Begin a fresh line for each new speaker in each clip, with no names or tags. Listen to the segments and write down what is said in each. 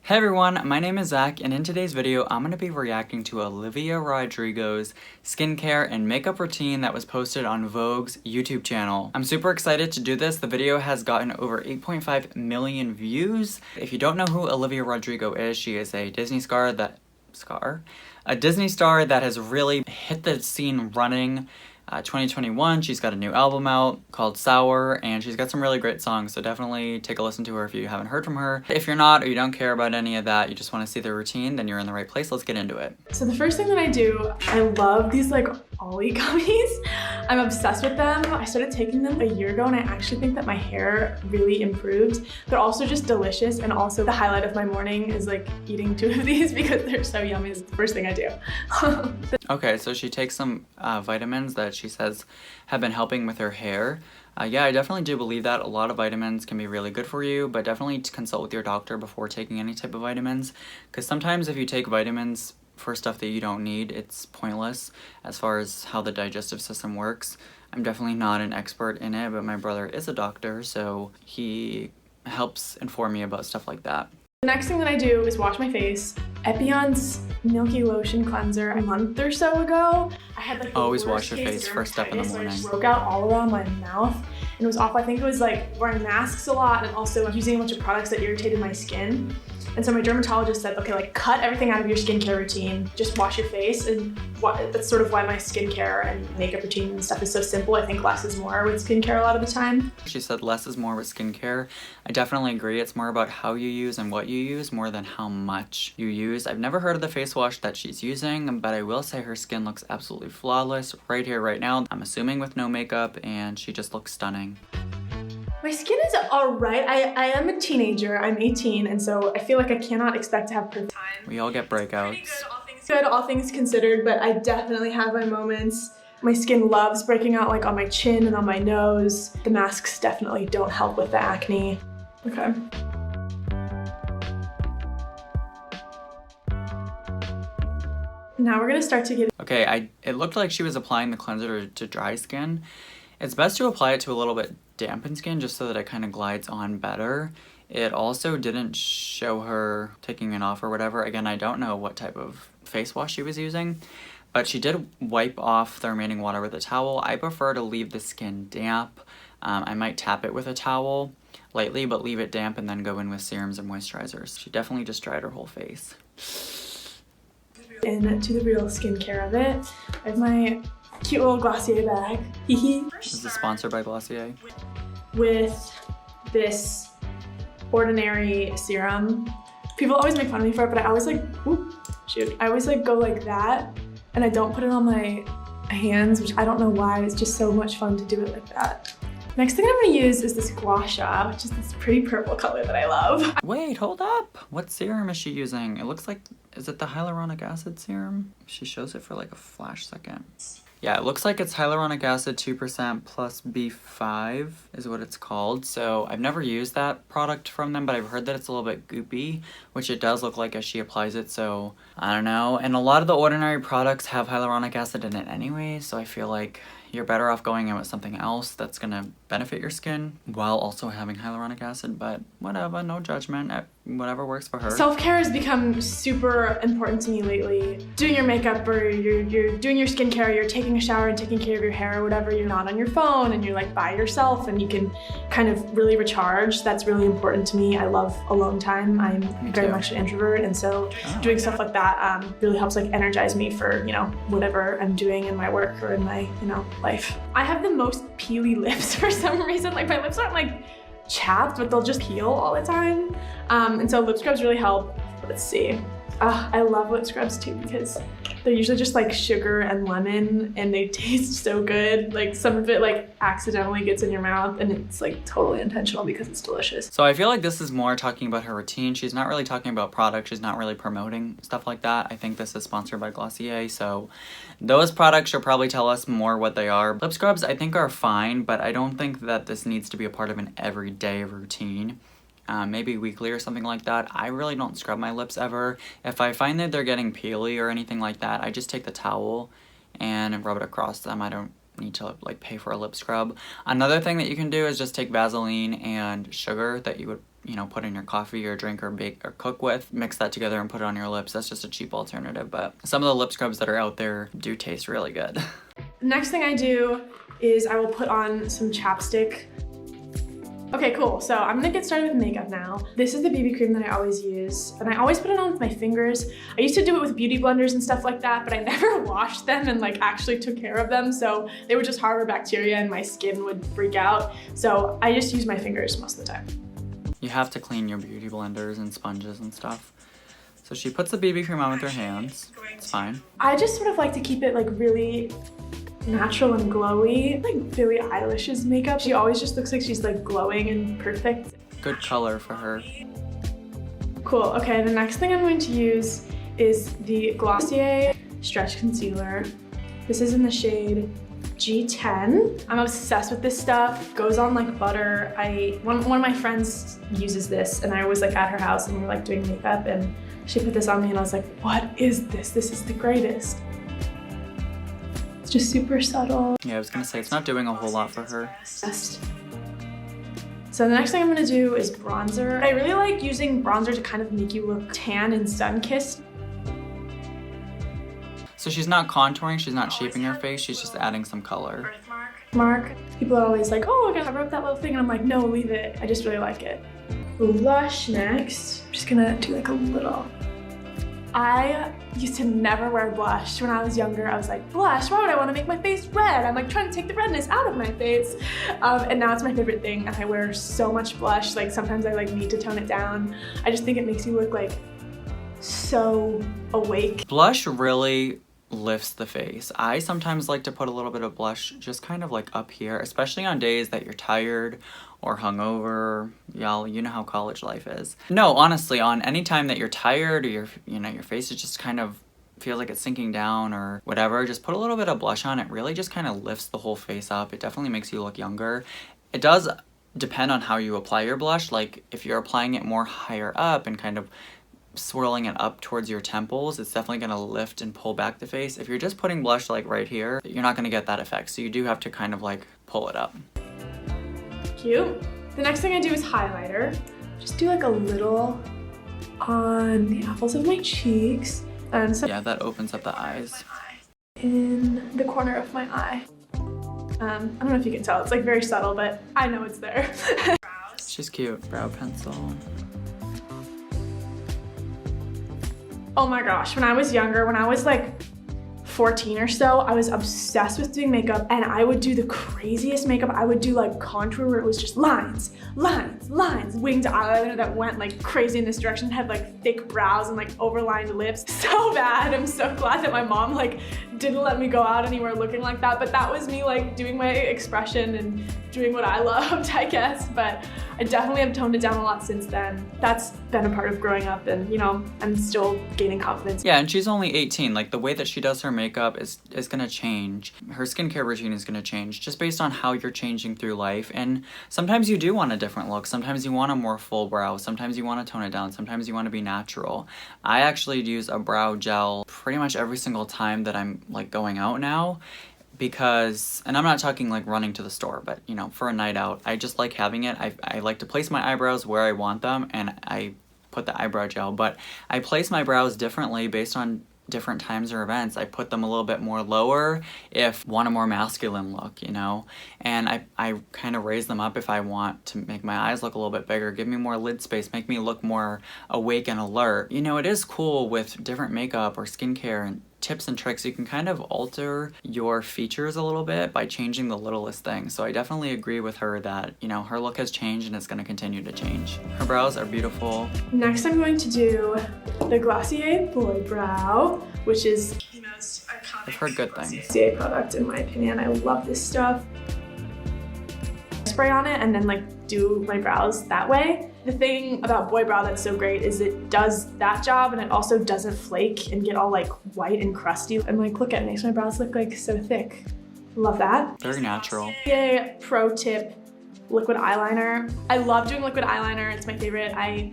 Hey everyone, my name is Zach, and in today's video, I'm going to be reacting to Olivia Rodrigo's skincare and makeup routine that was posted on Vogue's YouTube channel. I'm super excited to do this. The video has gotten over 8.5 million views. If you don't know who Olivia Rodrigo is, she is a Disney star that has really hit the scene running. 2021, she's got a new album out called Sour, and she's got some really great songs, so definitely take a listen to her if you haven't heard from her. If you're not, or you don't care about any of that, you just want to see the routine, then you're in the right place. Let's get into it.
So the first thing that I do, I love these like Ollie gummies. I'm obsessed with them. I started taking them a year ago, and I actually think that my hair really improved. They're also just delicious, and also the highlight of my morning is like eating 2 of these because they're so yummy. It's the first thing I do.
Okay, so she takes some vitamins that she says have been helping with her hair. Yeah, I definitely do believe that. A lot of vitamins can be really good for you, but definitely consult with your doctor before taking any type of vitamins, because sometimes if you take vitamins for stuff that you don't need, it's pointless as far as how the digestive system works. I'm definitely not an expert in it, but my brother is a doctor, so he helps inform me about stuff like that.
The next thing that I do is wash my face. Epion's Milky Lotion Cleanser a month or so ago. I had like
always wash your face first step in the morning.
So I just broke out all around my mouth and it was awful. I think it was like wearing masks a lot and also using a bunch of products that irritated my skin. And so my dermatologist said, okay, like cut everything out of your skincare routine, just wash your face. And that's sort of why my skincare and makeup routine and stuff is so simple. I think less is more with skincare a lot of the time.
She said less is more with skincare. I definitely agree. It's more about how you use and what you use more than how much you use. I've never heard of the face wash that she's using, but I will say her skin looks absolutely flawless right here, right now. I'm assuming with no makeup, and she just looks stunning.
My skin is alright. I am a teenager. I'm 18, and so I feel like I cannot expect to have perfect time.
We all get breakouts.
Pretty good, all things considered, but I definitely have my moments. My skin loves breaking out like on my chin and on my nose. The masks definitely don't help with the acne. Okay. Now we're gonna start to get...
Okay, it looked like she was applying the cleanser to dry skin. It's best to apply it to a little bit dampened skin just so that it kind of glides on better. It also didn't show her taking it off or whatever. Again, I don't know what type of face wash she was using, but she did wipe off the remaining water with a towel. I prefer to leave the skin damp. I might tap it with a towel lightly, but leave it damp and then go in with serums and moisturizers. She definitely just dried her whole face.
Into the real skincare of it. I have my cute little Glossier bag.
Is this sponsored by Glossier?
With this ordinary serum. People always make fun of me for it, but I always like, I always like go like that, and I don't put it on my hands, which I don't know why. It's just so much fun to do it like that. Next thing I'm gonna use is this Gua Sha, which is this pretty purple color that I love.
Wait, hold up. What serum is she using? It looks like, is it the hyaluronic acid serum? She shows it for like a flash second. Yeah, it looks like it's hyaluronic acid 2% plus B5 is what it's called. So I've never used that product from them, but I've heard that it's a little bit goopy, which it does look like as she applies it. So I don't know. And a lot of the ordinary products have hyaluronic acid in it anyway. So I feel like you're better off going in with something else that's gonna benefit your skin while also having hyaluronic acid, but whatever, no judgment, whatever works for her.
Self-care has become super important to me lately. Doing your makeup, or you're doing your skincare, you're taking a shower and taking care of your hair or whatever, you're not on your phone and you're like by yourself and you can kind of really recharge. That's really important to me. I love alone time. I'm very much an introvert, and so doing stuff like that really helps like energize me for, you know, whatever I'm doing in my work or in my, you know, life. I have the most peely lips for some reason. Like my lips aren't like chapped, but they'll just peel all the time. And so lip scrubs really help. Let's see. I love lip scrubs too because they're usually just like sugar and lemon and they taste so good. Like some of it like accidentally gets in your mouth and it's like totally intentional because it's delicious.
So I feel like this is more talking about her routine. She's not really talking about products. She's not really promoting stuff like that. I think this is sponsored by Glossier. So those products should probably tell us more what they are. Lip scrubs I think are fine, but I don't think that this needs to be a part of an everyday routine. Maybe weekly or something like that. I really don't scrub my lips ever. If I find that they're getting peely or anything like that, I just take the towel and rub it across them. I don't need to like pay for a lip scrub. Another thing that you can do is just take Vaseline and sugar that you would you know, put in your coffee or drink or bake or cook with. Mix that together and put it on your lips. That's just a cheap alternative, but some of the lip scrubs that are out there do taste really good.
Next thing I do is I will put on some chapstick. Okay, cool. So I'm gonna get started with makeup now. This is the BB cream that I always use, and I always put it on with my fingers. I used to do it with beauty blenders and stuff like that, but I never washed them and like actually took care of them, so they would just harbor bacteria and my skin would freak out. So I just use my fingers most of the time.
You have to clean your beauty blenders and sponges and stuff. So she puts the BB cream on with her hands. It's fine.
I just sort of like to keep it like really natural and glowy, like Billie Eilish's makeup. She always just looks like she's like glowing and perfect.
Good color for her.
Cool, okay, the next thing I'm going to use is the Glossier Stretch Concealer. This is in the shade G10. I'm obsessed with this stuff. Goes on like butter. One of my friends uses this, and I was like at her house and we were like doing makeup, and she put this on me and I was like, what is this? This is the greatest. It's just super subtle.
Yeah, I was gonna say, it's not doing a whole lot for her.
Best. So the next thing I'm gonna do is bronzer. I really like using bronzer to kind of make you look tan and sun-kissed.
So she's not contouring, she's not shaping her face, she's just adding some color.
Mark. People are always like, oh, I gotta cover up that little thing, and I'm like, no, leave it. I just really like it. Blush next. I'm just gonna do like a little. I used to never wear blush. When I was younger, I was like, blush, why would I want to make my face red? I'm like trying to take the redness out of my face. And now it's my favorite thing, and I wear so much blush. Like sometimes I like need to tone it down. I just think it makes you look like so awake.
Blush really lifts the face. I sometimes like to put a little bit of blush just kind of like up here, especially on days that you're tired or hungover. Y'all, you know how college life is. No, honestly, on any time that you're tired or your face is just kind of feels like it's sinking down or whatever, just put a little bit of blush on. It really just kind of lifts the whole face up. It definitely makes you look younger. It does depend on how you apply your blush. Like if you're applying it more higher up and kind of swirling it up towards your temples, it's definitely going to lift and pull back the face. If you're just putting blush like right here, you're not going to get that effect. So you do have to kind of like pull it up.
Cute. The next thing I do is highlighter. Just do like a little on the apples of my cheeks. And some
Yeah, that opens up the eyes.
in the corner of my eye. I don't know if you can tell, it's like very subtle, but I know it's there.
She's cute. Brow pencil.
Oh my gosh, when I was younger, when I was like 14 or so, I was obsessed with doing makeup, and I would do the craziest makeup. I would do like contour where it was just lines, lines, lines, winged eyeliner that went like crazy in this direction, had like thick brows and like overlined lips. So bad. I'm so glad that my mom like didn't let me go out anywhere looking like that, but that was me like doing my expression and doing what I loved, I guess. But I definitely have toned it down a lot since then. That's been a part of growing up, and you know, I'm still gaining confidence.
Yeah, and she's only 18. Like the way that she does her makeup is gonna change. Her skincare routine is gonna change just based on how you're changing through life. And sometimes you do want a different look. Sometimes you want a more full brow. Sometimes you want to tone it down. Sometimes you want to be natural. I actually use a brow gel pretty much every single time that I'm like going out now. Because, and I'm not talking like running to the store, but you know, for a night out, I just like having it. I like to place my eyebrows where I want them, and I put the eyebrow gel, but I place my brows differently based on different times or events. I put them a little bit more lower if I want a more masculine look, you know, and I kind of raise them up if I want to make my eyes look a little bit bigger, give me more lid space, make me look more awake and alert. You know, it is cool with different makeup or skincare and tips and tricks. You can kind of alter your features a little bit by changing the littlest thing. So I definitely agree with her that, you know, her look has changed and it's going to continue to change. Her brows are beautiful.
Next I'm going to do the Glossier Boy Brow, which is the most iconic
I've heard good things.
Glossier product in my opinion. I love this stuff. Spray on it and then like do my brows that way. The thing about Boy Brow that's so great is it does that job, and it also doesn't flake and get all like white and crusty. And like, look at it, makes my brows look like so thick. Love that.
Very natural.
Yay, pro tip, liquid eyeliner. I love doing liquid eyeliner, it's my favorite. I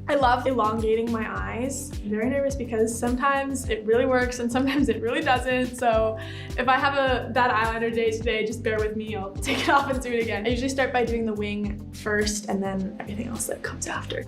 I love elongating my eyes. I'm very nervous because sometimes it really works and sometimes it really doesn't. So if I have a bad eyeliner day today, just bear with me. I'll take it off and do it again. I usually start by doing the wing first and then everything else that comes after.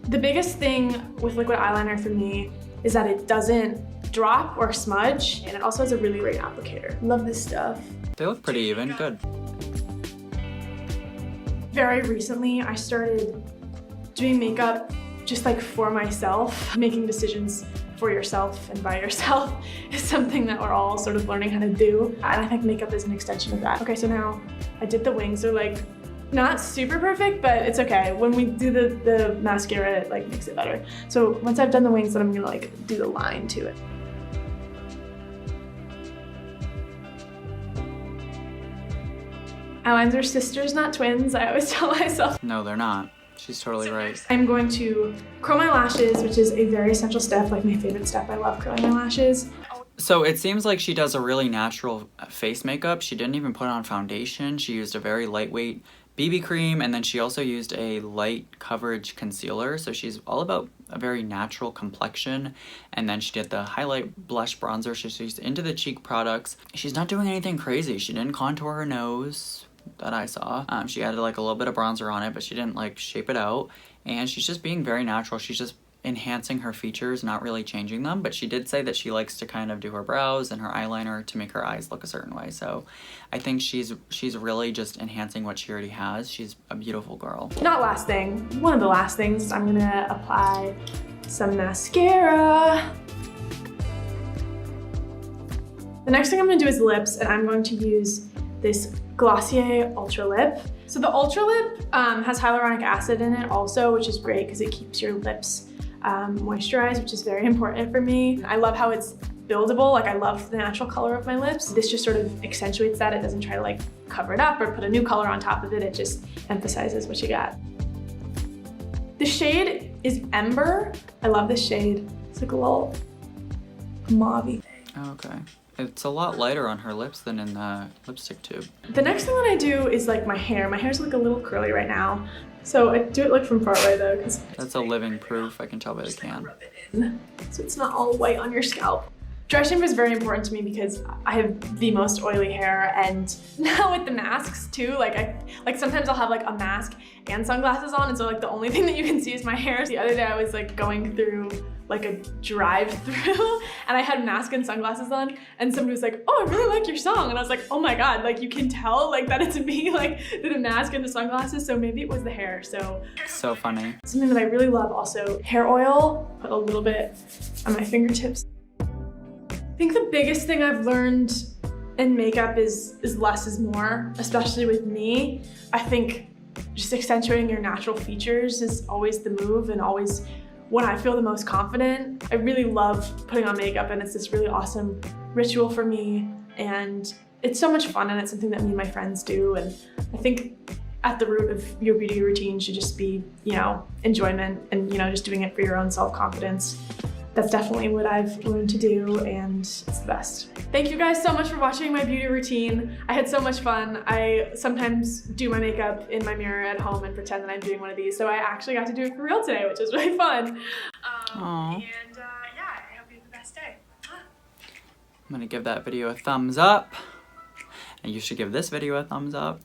The biggest thing with liquid eyeliner for me is that it doesn't drop or smudge, and it also has a really great applicator. Love this stuff.
They look pretty even, good.
Very recently, I started doing makeup just like for myself. Making decisions for yourself and by yourself is something that we're all sort of learning how to do. And I think makeup is an extension of that. Okay, so now I did the wings. They're like not super perfect, but it's okay. When we do the mascara, it like makes it better. So once I've done the wings, then I'm gonna like do the line to it. Eyelines are sisters, not twins. I always tell myself.
No, they're not. She's totally right.
I'm going to curl my lashes, which is a very essential step, like my favorite step. I love curling my lashes.
So it seems like she does a really natural face makeup. She didn't even put on foundation. She used a very lightweight BB cream, and then she also used a light coverage concealer. So she's all about a very natural complexion. And then she did the highlight blush bronzer. She's into the cheek products. She's not doing anything crazy. She didn't contour her nose that I saw. She added like a little bit of bronzer on it, but she didn't like shape it out. And she's just being very natural. She's just enhancing her features, not really changing them. But she did say that she likes to kind of do her brows and her eyeliner to make her eyes look a certain way. So I think she's really just enhancing what she already has. She's a beautiful girl. Not
last thing, one of the last things, I'm gonna apply some mascara. The next thing I'm gonna do is lips, and I'm going to use this Glossier Ultra Lip. So the Ultra Lip has hyaluronic acid in it also, which is great because it keeps your lips moisturized, which is very important for me. I love how it's buildable. Like I love the natural color of my lips. This just sort of accentuates that. It doesn't try to like cover it up or put a new color on top of it. It just emphasizes what you got. The shade is Ember. I love this shade. It's like a little mauve-y.
Okay. It's a lot lighter on her lips than in the lipstick tube.
The next thing that I do is like my hair. My hair's like a little curly right now. So I do it like from far away though, because
that's a living proof, I can tell by the can.
So it's not all white on your scalp. Dry shampoo is very important to me because I have the most oily hair, and now with the masks too, like sometimes I'll have like a mask and sunglasses on, and so like the only thing that you can see is my hair. The other day I was like going through like a drive-through and I had mask and sunglasses on, and somebody was like, "Oh, I really like your song," and I was like, "Oh my god, like you can tell like that it's me, like the mask and the sunglasses." So maybe it was the hair. So
funny.
Something that I really love also, hair oil. Put a little bit on my fingertips. I think the biggest thing I've learned in makeup is less is more, especially with me. I think just accentuating your natural features is always the move and always when I feel the most confident. I really love putting on makeup, and it's this really awesome ritual for me, and it's so much fun, and it's something that me and my friends do. And I think at the root of your beauty routine should just be, you know, enjoyment and, you know, just doing it for your own self-confidence. That's definitely what I've learned to do, and it's the best. Thank you guys so much for watching my beauty routine. I had so much fun. I sometimes do my makeup in my mirror at home and pretend that I'm doing one of these, so I actually got to do it for real today, which was really fun. Yeah, I hope you have the best day.
I'm gonna give that video a thumbs up, and you should give this video a thumbs up.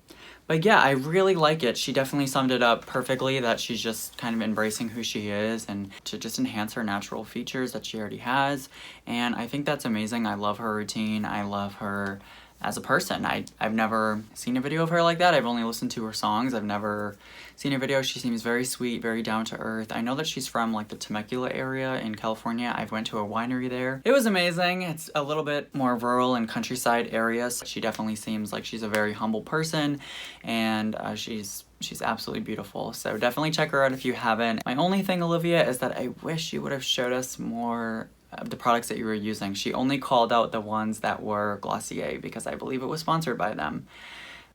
But yeah, I really like it. She definitely summed it up perfectly, that she's just kind of embracing who she is and to just enhance her natural features that she already has. And I think that's amazing. I love her routine. I love her as a person. I've never seen a video of her like that. I've only listened to her songs. I've never seen a video. She seems very sweet, very down to earth. I know that she's from like the Temecula area in California. I've went to a winery there. It was amazing. It's a little bit more rural and countryside areas. She definitely seems like she's a very humble person, and she's absolutely beautiful. So definitely check her out if you haven't. My only thing, Olivia, is that I wish you would have showed us more of the products that you were using. She only called out the ones that were Glossier because I believe it was sponsored by them,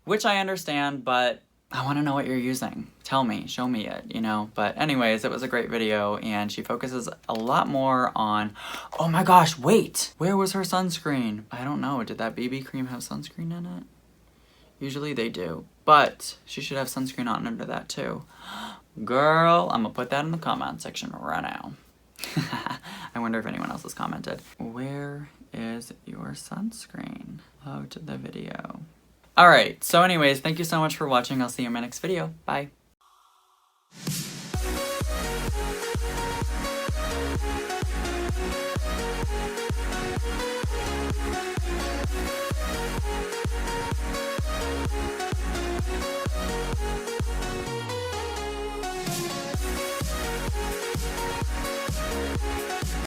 which I understand, but I want to know what you're using. Tell me, show me it, you know? But anyways, it was a great video, and she focuses a lot more on, oh my gosh, wait, where was her sunscreen? I don't know, did that BB cream have sunscreen in it? Usually they do. But she should have sunscreen on under that too. Girl, I'm gonna put that in the comment section right now. I wonder if anyone else has commented. Where is your sunscreen? Load the video. Alright, so anyways, thank you so much for watching. I'll see you in my next video. Bye.